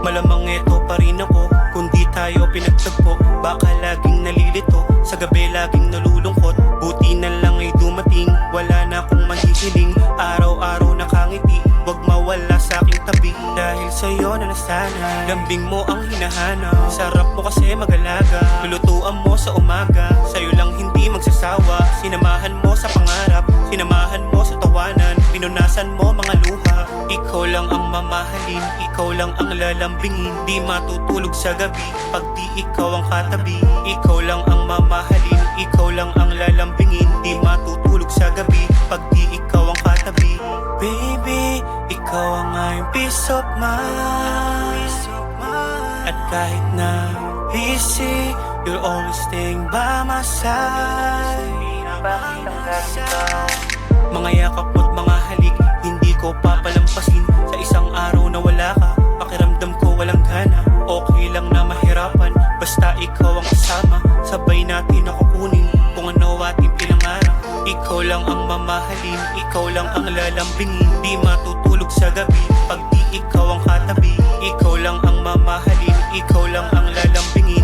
Malamang eto pa rin ako, kung di tayo pinagtagpo. Baka laging nalilito, sa gabi laging nalulungkot. Buti na lang ay dumating, wala na akong mahihiling. Araw-araw nakangiti, wag mawala sa aking tabi. Dahil sa'yo na nasanay, lambing mo ang hinahanap. Sarap mo kasi mag-alaga, lulutuan mo sa umaga. Sa'yo lang hindi magsasawa, sinamahan mo sa pangarap, sinamahan mo sa tawanan, pinunasan mo mga luha. Ikaw lang ang mamahalin, ikaw lang ang lalambingin. Di matutulog sa gabi pag di ikaw ang katabi. Ikaw lang ang mamahalin, ikaw lang ang lalambingin. Di matutulog sa gabi pag di ikaw ang katabi. Baby, ikaw ang aking peace of mind. At kahit na busy, you're always staying by my side. Mga yakap mo't mga halik, hindi ko papalampasin. Sa isang araw na wala ka, pakiramdam ko walang gana. Okay lang na mahirapan, basta ikaw ang kasama. Sabay natin ako kunin kung ano ating pinangarap. Ikaw lang ang mamahalin, ikaw lang ang lalambingin. Di matutulog sa gabi pag di ikaw ang katabi. Ikaw lang ang mamahalin, ikaw lang ang lalambingin.